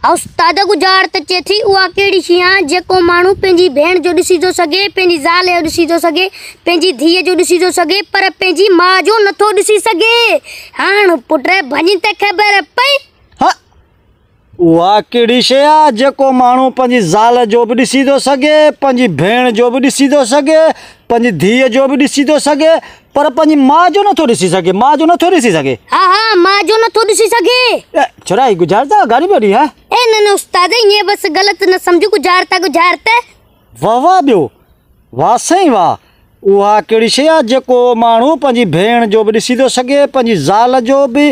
उस्ताद गुजार त चे थी उहा केड़ी शइ आ जेको माण्हू पंहिंजी भेण जो ॾिसी थो सघे, पंहिंजी ज़ाल जो ॾिसी थो सघे, पंहिंजी धीअ जो ॾिसी थो सघे, पर पंहिंजी माउ जो नथो ॾिसी सघे। हाणे पुट भञ त ख़बर पई। हा, उहा केड़ी शइ आ जेको माण्हू पंहिंजी ज़ाल जो बि ॾिसी थो सघे, पंहिंजी भेण जो बि ॾिसी थो सघे, पंहिंजी धीअ जो बि ॾिसी थो सघे, पर पंहिंजी माउ जो नथो ॾिसी सघे, माउ जो नथो ॾिसी सघे। हा माउ जो नथो ॾिसी सघे। छोरा गुजारता गाड़ी बड़ी है ए न उस्ताद ये बस गलत न समझो, गुजारता वाह वाह ॿियो वाह सही वाह। उहा केड़ी शइ आ जेको माण्हू पंहिंजी भेण जो बि ॾिसी थो सघे, पंहिंजी ज़ाल जो बि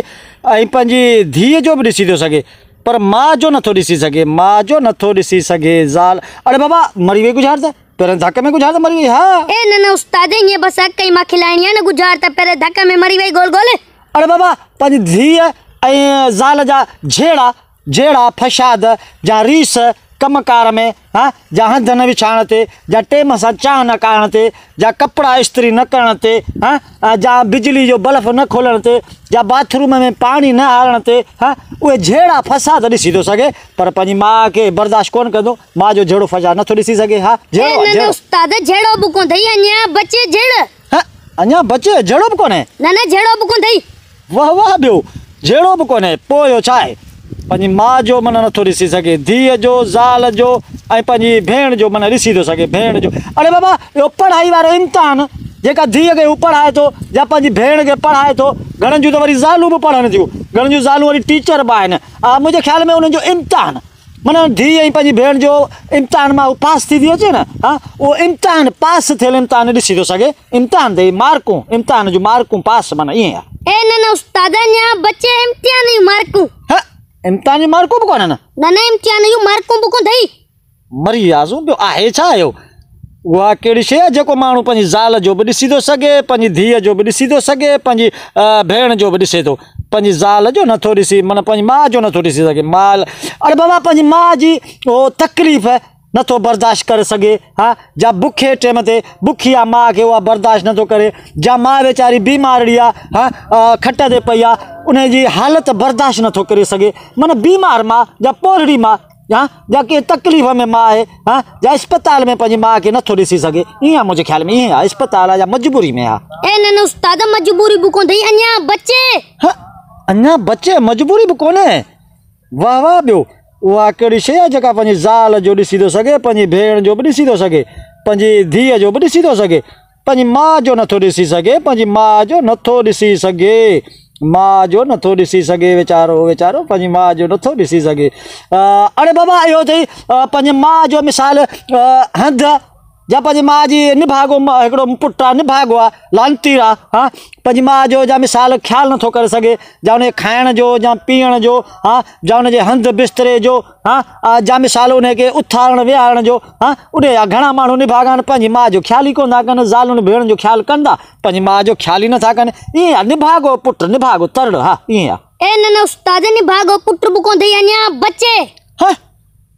ऐं पंहिंजी धीअ जो बि ॾिसी थो सघे, पर माउ जो नथो ॾिसी सघे, माउ जो नथो ॾिसी सघे। ज़ाल अरे बाबा मरी वई गुजारता, पहिरें धक में गुजारता मरी वई। हा ए न उस्ताद ये बस कई मां खिलाइणी आहे न, गुजारता पहिरें धक में मरी वई गोल गोल। अरे बाबा पंहिंजी धीअ ऐं ज़ाल जा जहिड़ा फसाद जा रीस कमकार में, हाँ जा हंध न विछाइण ते, जा टेम सां चांहि न करण ते, जा कपिड़ा इस्त्री न करण ते, हाँ जा बिजली जो बल्ब न खोलण ते, जा बाथरूम में पाणी न आणण ते, हाँ उहे जहिड़ा फसाद ॾिसी थो सघे, पर पंहिंजी माउ खे बर्दाश्त कोन कंदो। माउ जो जहिड़ो फसाद नथो ॾिसी सघे। हा जहिड़ो उस्ताद जहिड़ो बि कोन अथई, अञा बचे जहिड़। हाँ अञा बचे जहिड़ो बि कोन्हे। न जहिड़ो बि कोन अथई। वाह वाह ॿियो जहिड़ो बि कोन्हे। पोइ छा आहे, पंहिंजी माउ जो मन नथो ॾिसी सघे, धीअ जो, ज़ाल जो ऐं पंहिंजी भेण जो मन ॾिसी थो सघे, भेण जो। अरे बाबा इहो पढ़ाई वारो इम्तिहान जेका धीअ खे हू पढ़ाए थो या पंहिंजी भेण खे पढ़ाए थो, घणनि जूं त वरी ज़ालूं बि पढ़नि थियूं, घणनि जूं ज़ालूं वरी टीचर बि आहिनि। मुंहिंजे ख़्याल में उन्हनि जो इम्तिहान माना धीअ ऐं पंहिंजी भेण जो इम्तिहान मां पास थी अचे न, हा उहो इम्तिहान पास थियल इम्तिहान ॾिसी थो सघे। इम्तिहान ते मार्कूं, इम्तिहान जूं मार्कूं पास माना ईअं आहे। ए न उस्ताद अञा बचे इम्तिहान जूं मार्कूं। हा इम्तिहान जी मार्कूं बि कोन्हनि। न इम्तिहान जूं मार्कूं बि कोन अथई। मरी वियासीं। ॿियो आहे छा आयो? उहा कहिड़ी शइ आहे जेको माण्हू पंहिंजी ज़ाल जो बि ॾिसी थो सघे, पंहिंजी धीअ जो बि ॾिसी थो सघे, पंहिंजी भेण जो बि ॾिसे थो, पंहिंजी ज़ाल जो नथो ॾिसी, माना पंहिंजी माउ जो नथो ॾिसी सघे। अरे बाबा पंहिंजी माउ जी उहो तकलीफ़ नथो बर्दाश्त करे सघे। हा जा बुखे टाइम ते बुखी आहे माउ खे उहा बर्दाश्त नथो करे, जा माउ वीचारी बीमारी आहे, हा खट ते पई आहे, उनजी हालत बर्दाश्त नथो करे सघे, माना बीमार माउ जा पोरड़ी माउ, हाँ जा के तकलीफ़ में मां आहे, हाँ जा अस्पताल में पंहिंजी माउ खे नथो ॾिसी सघे। ईअं मुंहिंजे ख़्याल में ईअं आहे, अस्पताल आहे या मजबूरी में आहे। ए न उस्ताद मजबूरी बि कोन अथई, अञा बचे। हाँ अञा बचे, मजबूरी बि कोन्हे। वाह वाह ॿियो उहा कहिड़ी शइ आहे जेका पंहिंजी ज़ाल जो ॾिसी थो सघे, पंहिंजी भेण जो बि ॾिसी थो सघे, पंहिंजी धीअ जो बि ॾिसी थो सघे, पंहिंजी माउ जो नथो ॾिसी सघे, पंहिंजी माउ जो नथो ॾिसी सघे, माउ जो नथो ॾिसी सघे। वीचारो पंहिंजी माउ जो नथो ॾिसी सघे। अरे बाबा इहो अथई पंहिंजे माउ जो मिसाल हंध जा पंहिंजी माउ जी निभागो हिकिड़ो पुटु आहे, निभागो आहे, लांतीर आहे, हा पंहिंजी माउ जो जा मिसाल ख़्यालु नथो करे सघे, जा हुनजे खाइण जो, जा पीअण जो, हा जा हुनजे हंध बिस्तरे जो, हा जा मिसाल उनखे उथारण विहारण जो, हा उन जा घणा माण्हू निभागा आहिनि पंहिंजी माउ जो ख़्यालु ई कोन था कनि। ज़ालुनि भेण जो ख़्यालु कंदा, पंहिंजी माउ जो ख़्यालु ई नथा कनि। ईअं आहे निभागो पुटु, निभागो तरड़। हा ईअं आहे। ए न उस्ताद निभागो पुटु बि कोन अथई, अञा बचे। हा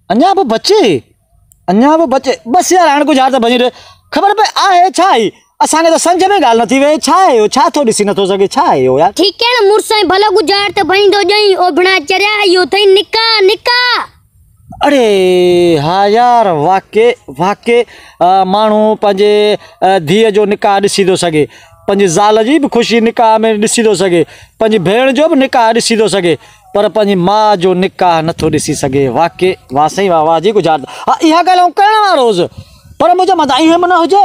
अञा बि बचे, अञा बि बचे। बसि यार हाणे गुज़ार त भॼी रहे, ख़बर पए आहे छा आहे, असांखे त सम्झ में ॻाल्हि नथी वहे। छा आहे इहो, छा थो ॾिसी नथो सघे, छा आहे इहो यार? ठीकु आहे न मुड़ुस भलो गुज़ार त भॼींदो ॼई, ओभणा चरिया इहो अथई निकाह। निकाह अरे हा यार वाके माण्हू पंहिंजे धीअ जो निकाह ॾिसी थो सघे, पंहिंजी ज़ाल जी बि ख़ुशी निकाह में ॾिसी थो सघे, पंहिंजी भेण जो बि निकाह ॾिसी थो सघे, पर पंहिंजी माउ जो निकाह नथो ॾिसी सघे। वाके वाह साईं वाह वाह जी गुज़ार। हा इहा ॻाल्हि करण वारो रोज़, पर मुंहिंजे मथां ईअं न हुजे।